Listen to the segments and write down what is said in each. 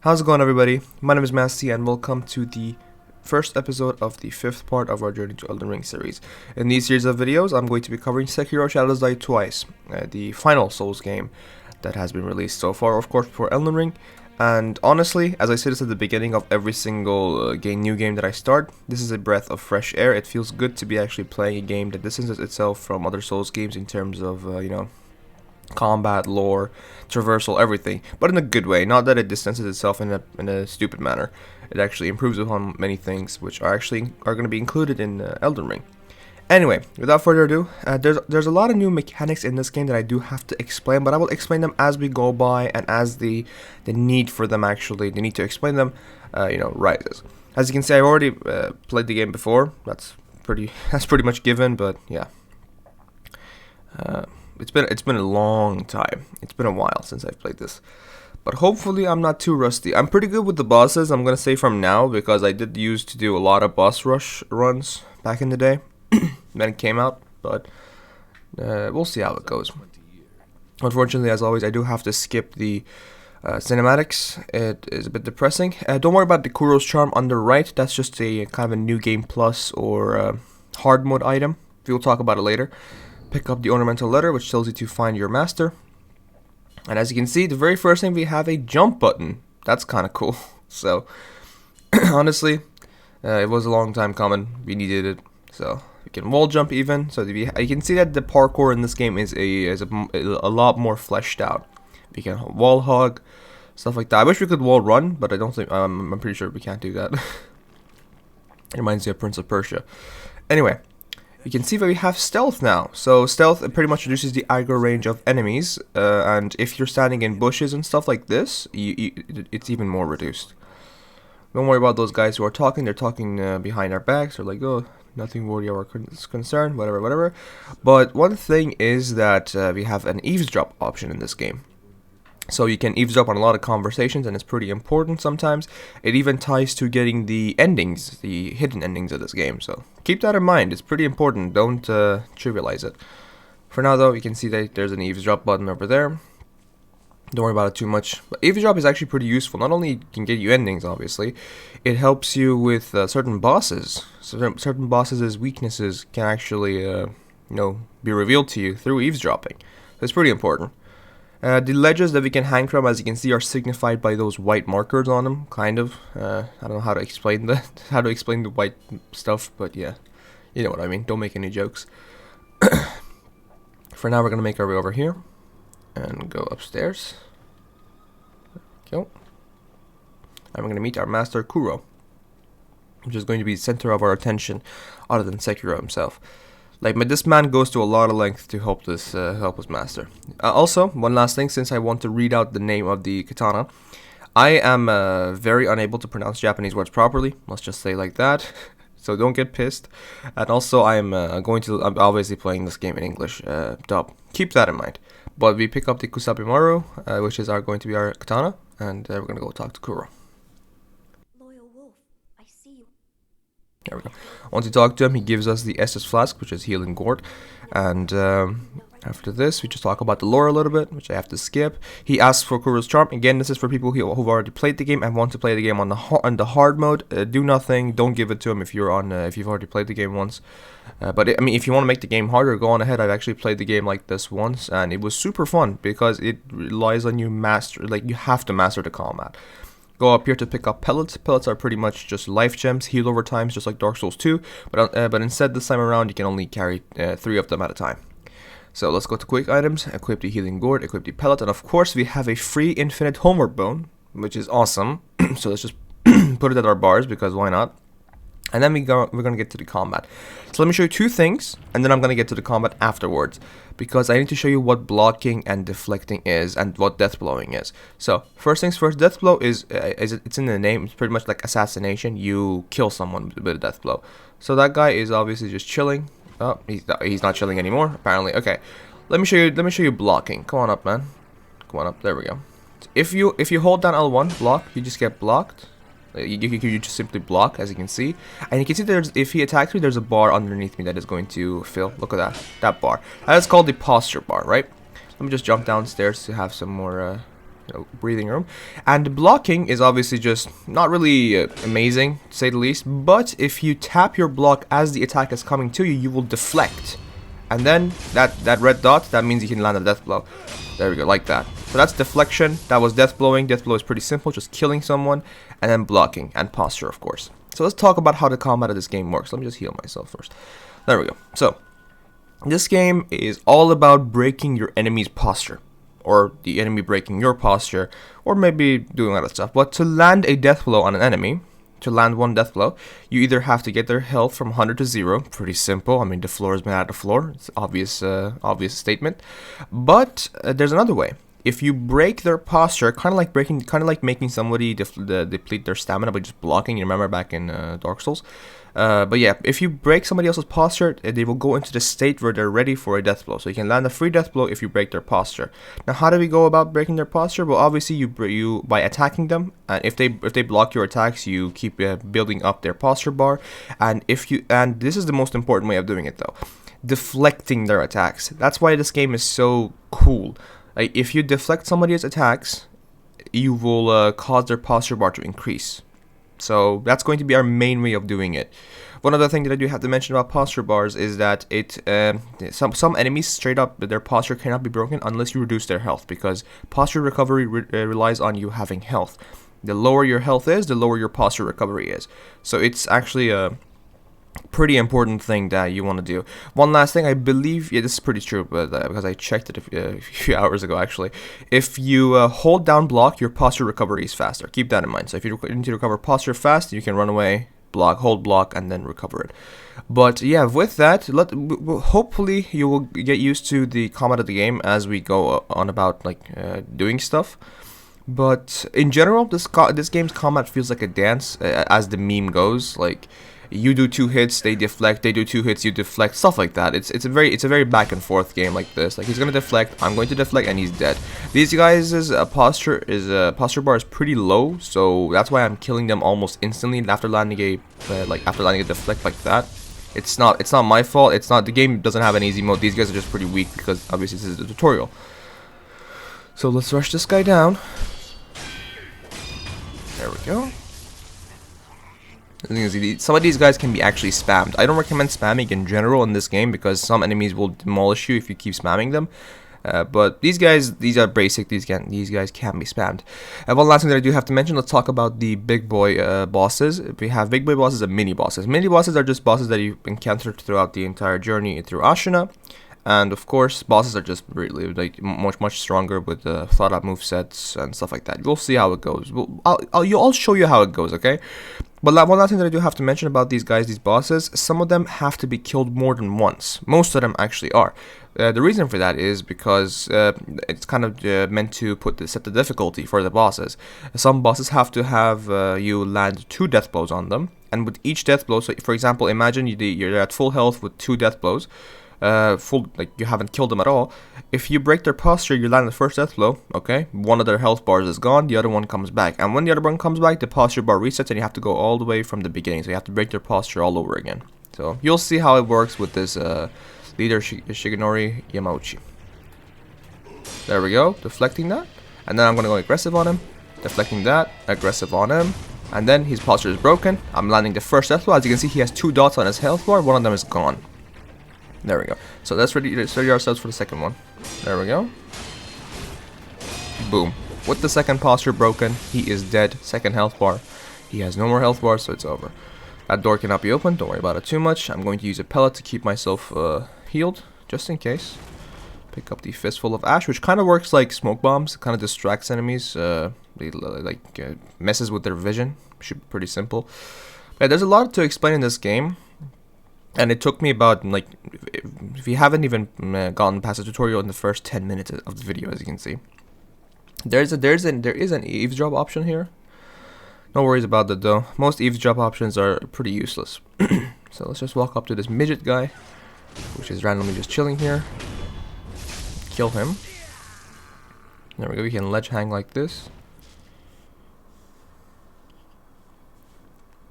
How's it going, everybody? My name is Masih, and welcome to the first episode of the fifth part of our Journey to Elden Ring series. In these series of videos, I'm going to be covering Sekiro Shadows Die Twice, the final Souls game that has been released so far, of course, before Elden Ring. And honestly, as I say this at the beginning of every single new game that I start, this is a breath of fresh air. It feels good to be actually playing a game that distances itself from other Souls games in terms of, combat, lore, traversal, everything, but in a good way. Not that it distances itself in a stupid manner. It actually improves upon many things, which are going to be included in Elden Ring. Anyway, without further ado, there's a lot of new mechanics in this game that I do have to explain, but I will explain them as we go by and as the need for them the need to explain them, rises. As you can see, I already played the game before. That's pretty much given, but yeah. It's been a long time. It's been a while since I've played this. But hopefully I'm not too rusty. I'm pretty good with the bosses, I'm going to say from now, because I did used to do a lot of boss rush runs back in the day. Then it came out, but we'll see how it goes. Unfortunately, as always, I do have to skip the cinematics. It is a bit depressing. Don't worry about the Kuro's Charm on the right. That's just a kind of a new game plus or hard mode item. We'll talk about it later. Pick up the ornamental letter, which tells you to find your master. And as you can see, the very first thing, we have a jump button. That's kind of cool. So, honestly, it was a long time coming. We needed it. So, we can wall jump even. So, you can see that the parkour in this game is a lot more fleshed out. We can wall hug, stuff like that. I wish we could wall run, but I don't think, I'm pretty sure we can't do that. It reminds me of Prince of Persia. Anyway. You can see that we have stealth now. So stealth pretty much reduces the aggro range of enemies, and if you're standing in bushes and stuff like this, it's even more reduced. Don't worry about those guys who are talking. They're talking behind our backs. They're like, oh, nothing worthy of our concern, whatever. But one thing is that we have an eavesdrop option in this game. So you can eavesdrop on a lot of conversations, and it's pretty important sometimes. It even ties to getting the endings, the hidden endings of this game. So keep that in mind. It's pretty important. Don't trivialize it. For now, though, you can see that there's an eavesdrop button over there. Don't worry about it too much. But eavesdrop is actually pretty useful. Not only can get you endings, obviously, it helps you with certain bosses. Certain bosses' weaknesses can actually, be revealed to you through eavesdropping. So it's pretty important. The ledges that we can hang from, as you can see, are signified by those white markers on them, kind of. I don't know how to explain that, how to explain the white stuff, but yeah, you know what I mean. Don't make any jokes. For now, we're going to make our way over here and go upstairs. There we go. And we're going to meet our master, Kuro, which is going to be the center of our attention, other than Sekiro himself. This man goes to a lot of length to help his master. Also, one last thing, since I want to read out the name of the katana, I am very unable to pronounce Japanese words properly. Let's just say like that. So don't get pissed. And also, I'm obviously playing this game in English dub. Keep that in mind. But we pick up the Kusabimaru, which is going to be our katana, and we're gonna go talk to Kuro. There we go. Once you talk to him, he gives us the Estus Flask, which is healing gourd. And after this, we just talk about the lore a little bit, which I have to skip. He asks for Kuro's Charm. Again, this is for people who've already played the game and want to play the game on the hard mode. Do nothing. Don't give it to him if you've already played the game once. But if you want to make the game harder, go on ahead. I've actually played the game like this once, and it was super fun because it relies on you you have to master the combat. Go up here to pick up pellets. Pellets are pretty much just life gems, heal over time, just like Dark Souls 2. But instead, this time around, you can only carry 3 of them at a time. So let's go to quick items, equip the healing gourd, equip the pellet, and of course we have a free infinite homeward bone, which is awesome. So let's just put it at our bars, because why not? And then we're going to get to the combat. So let me show you 2 things, and then I'm going to get to the combat afterwards, because I need to show you what blocking and deflecting is, and what death blowing is. So first things first, death blow it's in the name. It's pretty much like assassination. You kill someone with a death blow. So that guy is obviously just chilling. Oh, he's not chilling anymore, apparently. Okay, let me show you blocking. Come on up, man. Come on up. There we go. If you hold down L1 block, you just get blocked. You just simply block, as you can see, and you can see if he attacks me, there's a bar underneath me that is going to fill. Look at that bar. That is called the posture bar, right? Let me just jump downstairs to have some more breathing room. And blocking is obviously just not really amazing, to say the least. But if you tap your block as the attack is coming to you, you will deflect. And then that red dot, that means you can land a death blow. There we go, like that. So that's deflection. That was death blowing. Death blow is pretty simple, just killing someone. And then blocking and posture, of course. So let's talk about how the combat of this game works. Let me just heal myself first. There we go. So this game is all about breaking your enemy's posture, or the enemy breaking your posture, or maybe doing other stuff. But to land a death blow on an enemy, to land one death blow, you either have to get their health from 100 to 0. Pretty simple. I mean, the floor is made out of floor. It's obvious statement. But there's another way. If you break their posture, kind of like making somebody deplete their stamina by just blocking. You remember back in Dark Souls. But yeah, if you break somebody else's posture, they will go into the state where they're ready for a death blow. So you can land a free death blow if you break their posture. Now, how do we go about breaking their posture? Well, obviously you by attacking them, and if they block your attacks, you keep building up their posture bar. And this is the most important way of doing it though, deflecting their attacks. That's why this game is so cool. Like, if you deflect somebody's attacks, you will cause their posture bar to increase. So that's going to be our main way of doing it. One other thing that I do have to mention about posture bars is that some enemies straight up, their posture cannot be broken unless you reduce their health, because posture recovery relies on you having health. The lower your health is, the lower your posture recovery is. So it's actually a pretty important thing that you want to do. One last thing, I believe, yeah, this is pretty true, but because I checked it a few hours ago actually. If you hold down block, your posture recovery is faster. Keep that in mind. So if you need to recover posture fast, you can run away, block, hold block, and then recover it. But yeah, with that, hopefully you will get used to the combat of the game as we go on about doing stuff. But in general, this game's combat feels like a dance, as the meme goes. Like, you do 2 hits, they deflect. They do 2 hits, you deflect. Stuff like that. It's a very back and forth game like this. Like, he's gonna deflect, I'm going to deflect, and he's dead. These guys' posture bar is pretty low, so that's why I'm killing them almost instantly after landing a deflect like that. It's not my fault. The game doesn't have an easy mode. These guys are just pretty weak because obviously this is a tutorial. So let's rush this guy down. There we go. Some of these guys can be actually spammed. I don't recommend spamming in general in this game because some enemies will demolish you if you keep spamming them. But these are basic. These guys can be spammed. One last thing that I do have to mention. Let's talk about the big boy bosses. We have big boy bosses and mini bosses. Mini bosses are just bosses that you encounter throughout the entire journey through Ashina. And of course, bosses are just really much stronger with thought out movesets and stuff like that. We'll see how it goes. I'll show you how it goes, okay? But one last thing that I do have to mention about these bosses, some of them have to be killed more than once. Most of them actually are. The reason for that is because it's kind of meant to set the difficulty for the bosses. Some bosses have to have you land 2 death blows on them, and with each death blow, so for example, imagine you're at full health with 2 death blows. You haven't killed them at all. If you break their posture, you land the first death blow, okay? One of their health bars is gone, the other one comes back. And when the other one comes back, the posture bar resets and you have to go all the way from the beginning. So you have to break their posture all over again. So you'll see how it works with this leader, Shigenori Yamauchi. There we go, deflecting that. And then I'm going to go aggressive on him. Deflecting that, aggressive on him. And then his posture is broken. I'm landing the first death blow. As you can see, he has 2 dots on his health bar. One of them is gone. There we go. So let's ready ourselves for the second one. There we go. Boom. With the second posture broken, he is dead. Second health bar. He has no more health bars, so it's over. That door cannot be opened. Don't worry about it too much. I'm going to use a pellet to keep myself healed, just in case. Pick up the fistful of ash, which kind of works like smoke bombs. It kind of distracts enemies. Messes with their vision. Should be pretty simple. Yeah, there's a lot to explain in this game. And it took me about, if you haven't even gotten past the tutorial in the first 10 minutes of the video, as you can see. There is an eavesdrop option here. No worries about that though. Most eavesdrop options are pretty useless. So let's just walk up to this midget guy, which is randomly just chilling here. Kill him. There we go, we can ledge hang like this.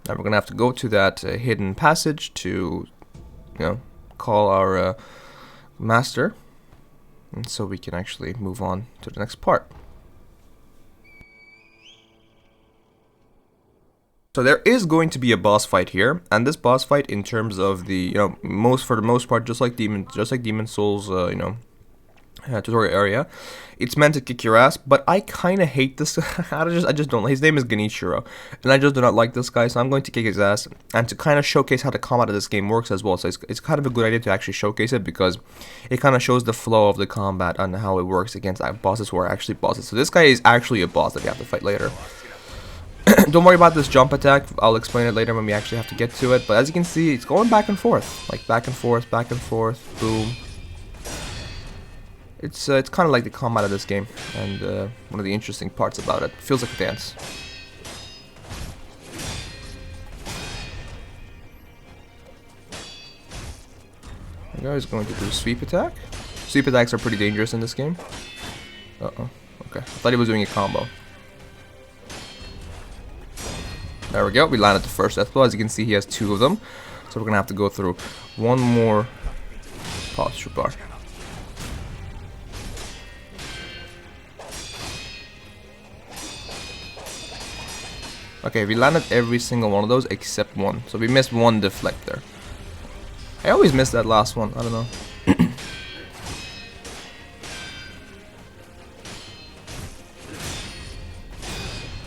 Now we're gonna have to go to that hidden passage to, call our master, and so we can actually move on to the next part. So there is going to be a boss fight here, and this boss fight, in terms of the, for the most part, just like Demon Souls, tutorial area, it's meant to kick your ass. But I kind of hate this. I just don't. His name is Genichiro, and I just do not like this guy. So I'm going to kick his ass, and to kind of showcase how the combat of this game works as well. So it's kind of a good idea to actually showcase it, because it kind of shows the flow of the combat and how it works against bosses who are actually bosses. So this guy is actually a boss that we have to fight later. Don't worry about this jump attack. I'll explain it later when we actually have to get to it. But as you can see, it's going back and forth, like back and forth, boom. It's kind of like the combat of this game, and one of the interesting parts about it. Feels like a dance. The guy is going to do sweep attack. Sweep attacks are pretty dangerous in this game. Uh-oh. Okay. I thought he was doing a combo. There we go. We landed the first death blow. As you can see, he has 2 of them. So we're going to have to go through one more posture bar. Okay, we landed every single one of those except one. So we missed one deflect there. I always miss that last one. I don't know.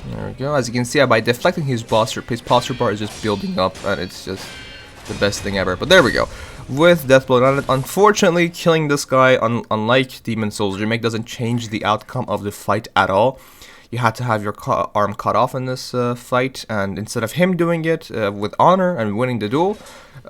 There we go. As you can see, by deflecting his posture bar is just building up, and it's just the best thing ever. But there we go. With Deathblow on it, unfortunately, killing this guy, unlike Demon Souls Remake, doesn't change the outcome of the fight at all. You had to have your arm cut off in this fight, and instead of him doing it with honor and winning the duel,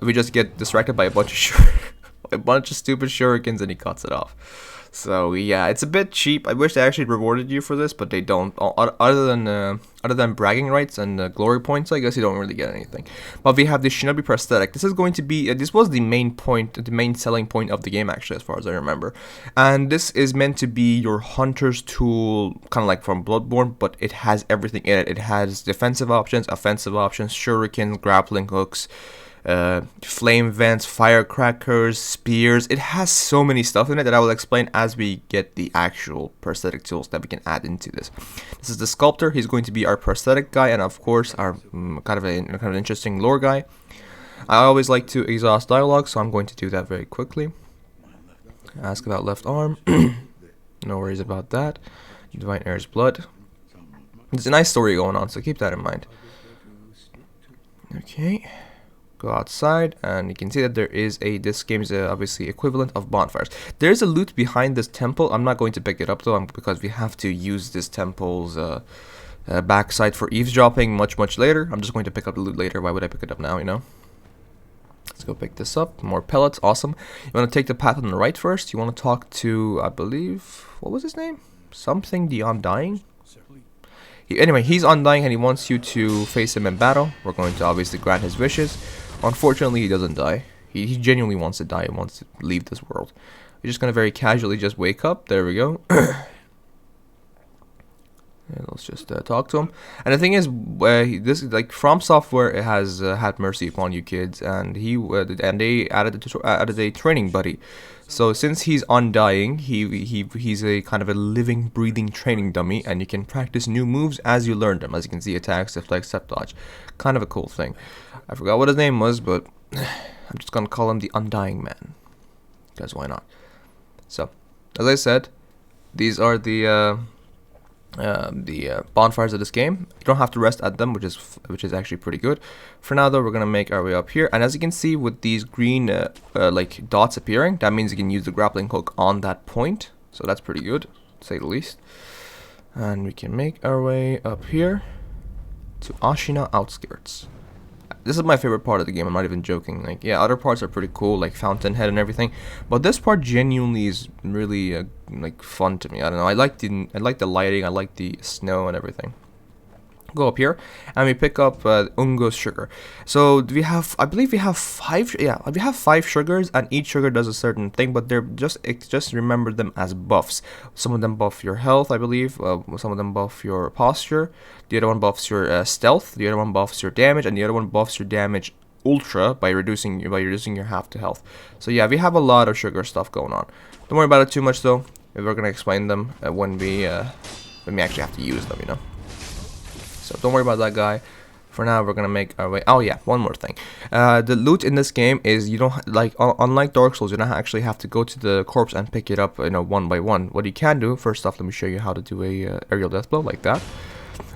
we just get distracted by a bunch of stupid shurikens, and he cuts it off. So yeah, it's a bit cheap. I wish they actually rewarded you for this, but they don't. Other than bragging rights and glory points, I guess you don't really get anything. But we have the Shinobi prosthetic. This is going to be. This was the main selling point of the game, actually, as far as I remember. And this is meant to be your hunter's tool, kind of like from Bloodborne, but it has everything in it. It has defensive options, offensive options, shurikens, grappling hooks, flame vents, firecrackers, spears. It has so many stuff in it that I will explain as we get the actual prosthetic tools that we can add into this. This is the sculptor. He's going to be our prosthetic guy, and of course our kind of an interesting lore guy. I always like to exhaust dialogue, so I'm going to do that very quickly. Ask about left arm. No worries about that. Divine Heir's blood. There's a nice story going on, so keep that in mind. Okay. Go outside, and you can see that there is this game is obviously equivalent of bonfires. There's a loot behind this temple. I'm not going to pick it up though, because we have to use this temple's backside for eavesdropping much later. I'm just going to pick up the loot later. Why would I pick it up now, Let's go pick this up. More pellets, awesome. You want to take the path on the right first. You want to talk to, I believe, what was his name? Something the Undying? Anyway, he's Undying, and he wants you to face him in battle. We're going to obviously grant his wishes. Unfortunately, he doesn't die. He genuinely wants to die. He wants to leave this world. We're just going to very casually just wake up. There we go. And let's just talk to him. And the thing is, this is like From Software has had mercy upon you kids, and they added a training buddy. So since he's Undying, he's a kind of a living, breathing training dummy, and you can practice new moves as you learn them. As you can see, attacks, deflect, step dodge. Kind of a cool thing. I forgot what his name was, but I'm just gonna call him the Undying Man, because why not? So, as I said, these are the bonfires of this game. You don't have to rest at them, which is actually pretty good. For now though, we're gonna make our way up here, and as you can see with these green like dots appearing, that means you can use the grappling hook on that point, so that's pretty good, to say the least. And we can make our way up here to Ashina Outskirts. This is my favorite part of the game, I'm not even joking. Like, yeah, other parts are pretty cool, like Fountainhead and everything, but this part genuinely is really like fun to me. I don't know, I like the lighting, I like the snow and everything. Go up here, and we pick up Ungo's sugar. So we have, I believe we have 5 sugars, and each sugar does a certain thing, but they're just remember them as buffs. Some of them buff your health, I believe. Some of them buff your posture. The other one buffs your stealth. The other one buffs your damage, and the other one buffs your damage ultra by reducing your half to health. So yeah, we have a lot of sugar stuff going on. Don't worry about it too much though. We're gonna explain them when we actually have to use them, So don't worry about that guy. For now, we're gonna make our way. Oh yeah, one more thing. The loot in this game is you don't like unlike Dark Souls, you don't actually have to go to the corpse and pick it up, one by one. What you can do, first off, let me show you how to do a aerial death blow like that.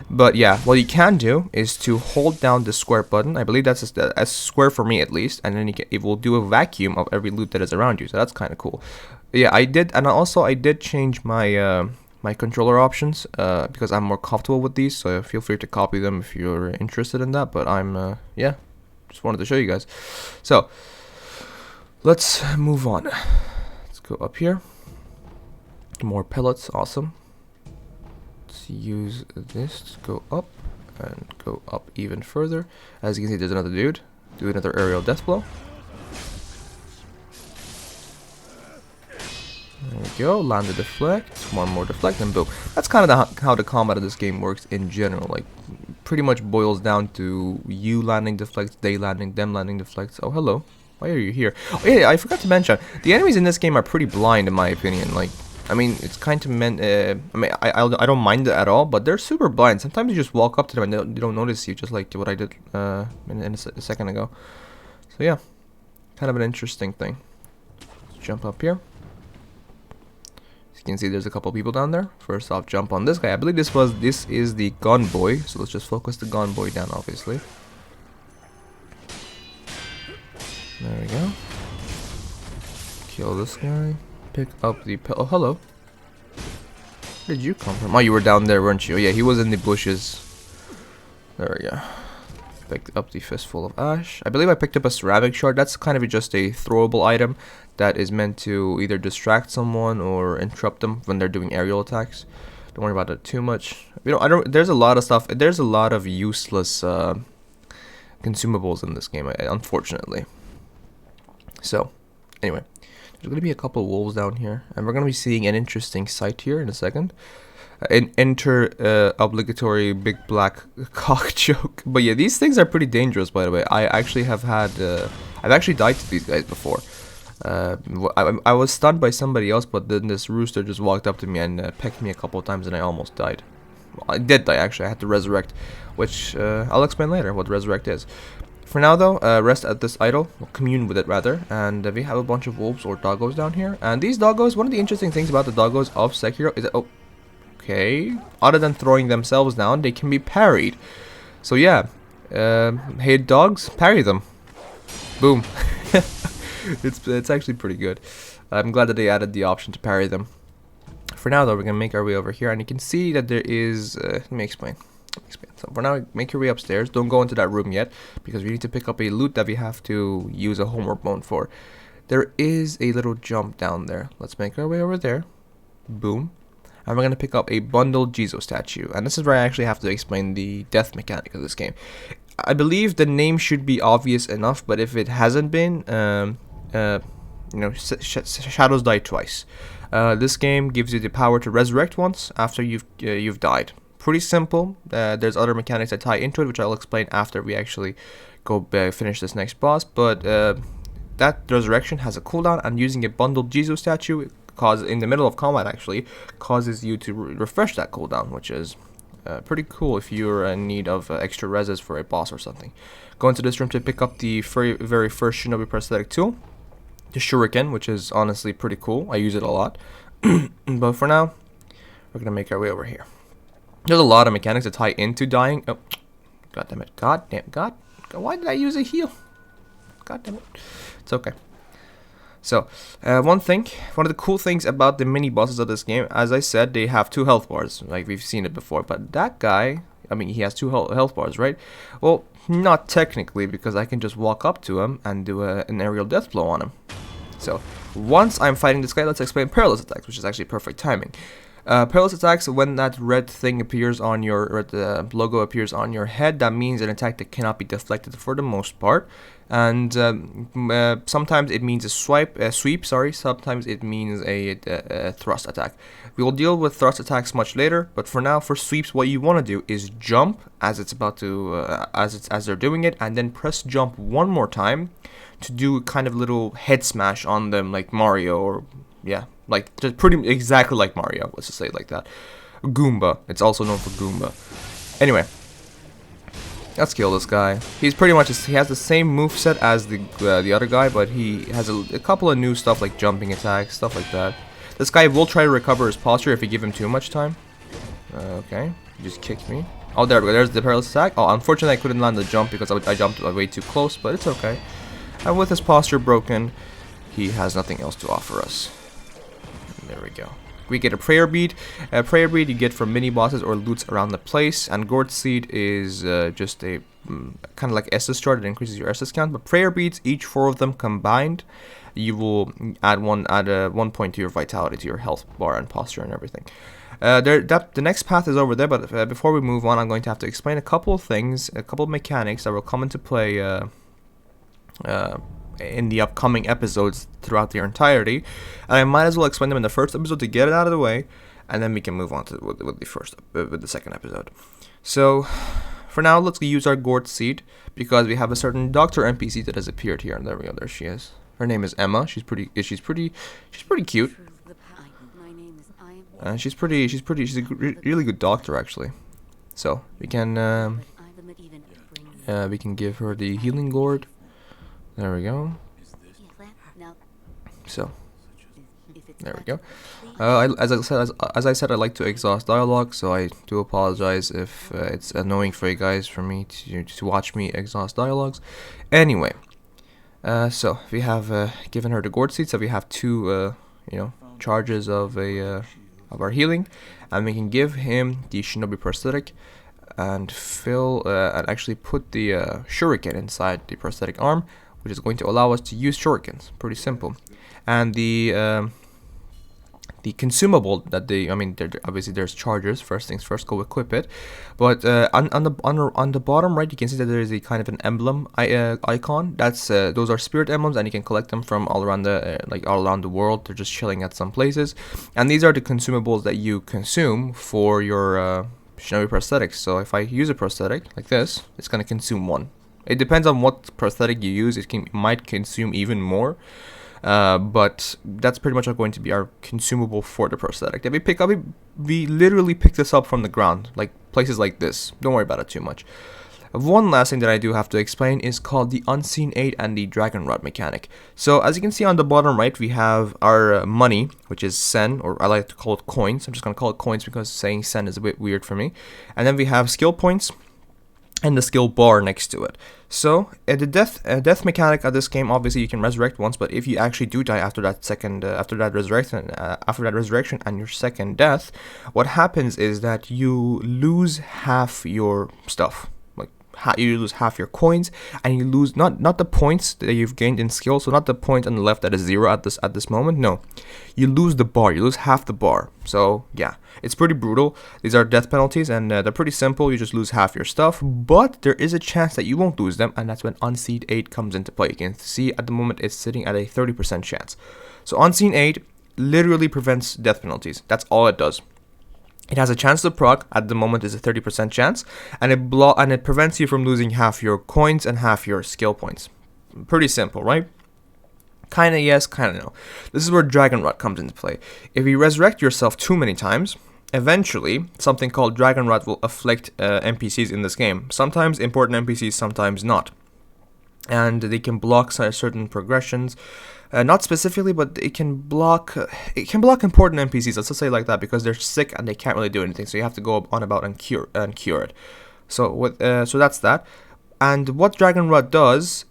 But yeah, what you can do is to hold down the square button. I believe that's a square for me at least, and then it will do a vacuum of every loot that is around you. So that's kind of cool. Yeah, I did, and also I did change my my controller options because I'm more comfortable with these. So feel free to copy them if you're interested in that. But I'm yeah, just wanted to show you guys. So let's move on. Let's go up here. More pellets, awesome. Let's use this to go up and go up even further. As you can see, there's another dude. Do another aerial death blow. There we go, land a deflect, one more deflect, and boom. That's kind of how the combat of this game works in general. Like, pretty much boils down to you landing deflects, they landing, them landing deflects. Oh, hello. Why are you here? Oh, yeah, I forgot to mention, the enemies in this game are pretty blind in my opinion. Like, I mean, it's kind of meant, I mean, I don't mind it at all, but they're super blind. Sometimes you just walk up to them and they don't notice you, just like what I did a second ago. So yeah, kind of an interesting thing. Let's jump up here. You can see there's a couple people down there. First off, jump on this guy. I believe this is the gun boy. So let's just focus the gun boy down, obviously. There we go. Kill this guy. Pick up the oh, hello. Where did you come from? Oh, you were down there, weren't you? Oh, yeah, he was in the bushes. There we go. Picked up the fistful of ash. I believe I picked up a ceramic shard. That's kind of just a throwable item that is meant to either distract someone or interrupt them when they're doing aerial attacks. Don't worry about it too much. There's a lot of stuff. There's a lot of useless consumables in this game, unfortunately. So, anyway, there's going to be a couple wolves down here, and we're going to be seeing an interesting sight here in a second. Enter obligatory big black cock choke. But yeah, these things are pretty dangerous, by the way. I actually have had I've actually died to these guys before. I was stunned by somebody else, but then this rooster just walked up to me and pecked me a couple of times, and I almost died. Well, I did die, actually. I had to resurrect, which I'll explain later what resurrect is. For now, though, rest at this idol, or commune with it rather, and we have a bunch of wolves or doggos down here. And these doggos, one of the interesting things about the doggos of Sekiro is that, oh, okay, other than throwing themselves down, they can be parried. So yeah, hey dogs, parry them. Boom. It's actually pretty good. I'm glad that they added the option to parry them. For now, though, we're gonna make our way over here, and you can see that there is. Let me explain. So for now, make your way upstairs. Don't go into that room yet, because we need to pick up a loot that we have to use a homework bone for. There is a little jump down there. Let's make our way over there. Boom. And we're going to pick up a bundled Jizo statue. And this is where I actually have to explain the death mechanic of this game. I believe the name should be obvious enough, but if it hasn't been, shadows die twice. This game gives you the power to resurrect once after you've died. Pretty simple. There's other mechanics that tie into it, which I'll explain after we actually go finish this next boss. But that resurrection has a cooldown, and using a bundled Jizo statue in the middle of combat actually causes you to refresh that cooldown, which is pretty cool if you're in need of extra reses for a boss or something. Go into this room to pick up the very first Shinobi prosthetic tool, the Shuriken, which is honestly pretty cool. I use it a lot. But for now, we're gonna make our way over here. There's a lot of mechanics that tie into dying. Oh, god damn it! God damn God! Why did I use a heal? God damn it! It's okay. So, one of the cool things about the mini bosses of this game, as I said, they have 2 health bars, like we've seen it before. But that guy, I mean, he has 2 health bars, right? Well, not technically, because I can just walk up to him and do an aerial death blow on him. So, once I'm fighting this guy, let's explain paralysis attacks, which is actually perfect timing. Paralysis attacks, when that red thing appears on the logo appears on your head, that means an attack that cannot be deflected for the most part. And sometimes it means a sweep, sometimes it means a thrust attack. We will deal with thrust attacks much later, but for now, for sweeps, what you want to do is jump as it's about to, as they're doing it, and then press jump one more time to do kind of little head smash on them, like Mario, or yeah, like just pretty exactly like Mario. Let's just say it like that. Goomba. It's also known for Goomba. Anyway, Let's kill this guy. He's pretty much, he has the same moveset as the other guy, but he has a couple of new stuff like jumping attacks, stuff like that. This guy will try to recover his posture if you give him too much time. Okay, he just kicked me. Oh, there we go. There's the paralysis attack. Oh, unfortunately, I couldn't land the jump because I jumped way too close, but it's okay. And with his posture broken, he has nothing else to offer us. And there we go. We get a prayer bead. A prayer bead you get from mini bosses or loots around the place, and gourd seed is just a kind of like SS chart that increases your SS count. But prayer beads, each 4 of them combined, you will add 1 point to your vitality, to your health bar and posture and everything. The next path is over there, but before we move on, I'm going to have to explain a couple of things, a couple of mechanics that will come into play in the upcoming episodes throughout their entirety, and I might as well explain them in the first episode to get it out of the way, and then we can move on to with the second episode. So for now, let's use our gourd seed because we have a certain doctor NPC that has appeared here, and there we go. There she is. Her name is Emma. She's pretty cute. She's a really good doctor actually. So we can give her the healing gourd. There we go. So there we go. As I said, I like to exhaust dialogue, so I do apologize if it's annoying for you guys for me to watch me exhaust dialogues. Anyway, so we have given her the gourd seed, so we have 2 charges of our healing, and we can give him the shinobi prosthetic and fill and actually put the shuriken inside the prosthetic arm, which is going to allow us to use shurikens. Pretty simple. And the consumable that obviously there's chargers. First things first, go equip it. But on the bottom right, you can see that there is a kind of an emblem icon. That's those are spirit emblems, and you can collect them from all around the world. They're just chilling at some places, and these are the consumables that you consume for your shinobi prosthetics. So if I use a prosthetic like this, it's gonna consume 1. It depends on what prosthetic you use. It might consume even more. But that's pretty much going to be our consumable for the prosthetic that we pick up. We literally pick this up from the ground, like places like this. Don't worry about it too much. One last thing that I do have to explain is called the Unseen Aid and the Dragon Rod mechanic. So as you can see on the bottom right, we have our money, which is sen, or I like to call it coins. I'm just going to call it coins because saying sen is a bit weird for me. And then we have skill points and the skill bar next to it. So the death mechanic of this game, obviously you can resurrect once, but if you actually do die after that resurrection and your second death, what happens is that you lose half your stuff. You lose half your coins, and you lose not the points that you've gained in skill. So not the point on the left that is 0 at this moment. No, you lose the bar. You lose half the bar. So yeah, it's pretty brutal. These are death penalties, and they're pretty simple. You just lose half your stuff, but there is a chance that you won't lose them, and that's when Unseen Aid comes into play. You can see at the moment it's sitting at a 30% chance. So Unseen Aid literally prevents death penalties. That's all it does. It has a chance to proc. At the moment is a 30% chance, and it prevents you from losing half your coins and half your skill points. Pretty simple, right? Kinda yes, kinda no. This is where Dragon Rot comes into play. If you resurrect yourself too many times, eventually something called Dragon Rot will afflict NPCs in this game. Sometimes important NPCs, sometimes not. And they can block certain progressions. Not specifically, but it can block important NPCs. Let's just say like that, because they're sick and they can't really do anything. So you have to go on about and cure it. So so that's that. And what Dragon Rod does,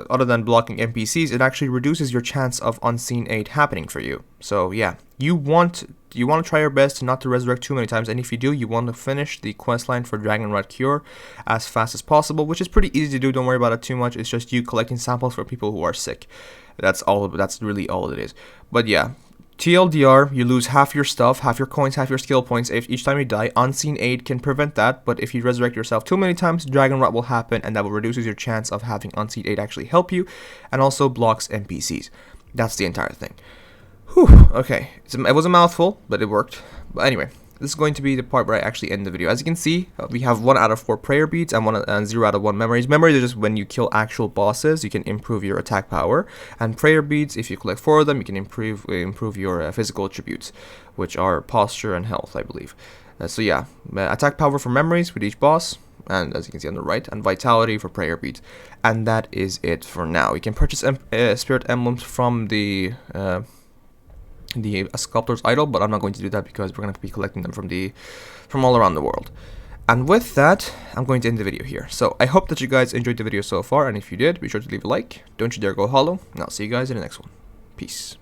other than blocking NPCs, it actually reduces your chance of Unseen Aid happening for you. So yeah, you want to try your best not to resurrect too many times, and if you do, you want to finish the questline for Dragon Rod Cure as fast as possible, which is pretty easy to do. Don't worry about it too much. It's just you collecting samples for people who are sick. That's really all it is. But yeah, TLDR, you lose half your stuff, half your coins, half your skill points each time you die. Unseen Aid can prevent that, but if you resurrect yourself too many times, Dragon Rot will happen, and that will reduce your chance of having Unseen Aid actually help you, and also blocks NPCs. That's the entire thing. Whew, okay. It was a mouthful, but it worked. But anyway, this is going to be the part where I actually end the video. As you can see, we have 1 out of 4 prayer beads and 0 out of 1 memories. Memories are just when you kill actual bosses, you can improve your attack power. And prayer beads, if you collect 4 of them, you can improve your physical attributes, which are posture and health, I believe. So yeah, attack power for memories with each boss. and as you can see on the right, and Vitality for Prayer Beads. And that is it for now. You can purchase Spirit Emblems from the Sculptor's Idol, but I'm not going to do that because we're going to be collecting them from all around the world. And with that, I'm going to end the video here. So I hope that you guys enjoyed the video so far, and if you did, be sure to leave a like. Don't you dare go hollow, and I'll see you guys in the next one. Peace.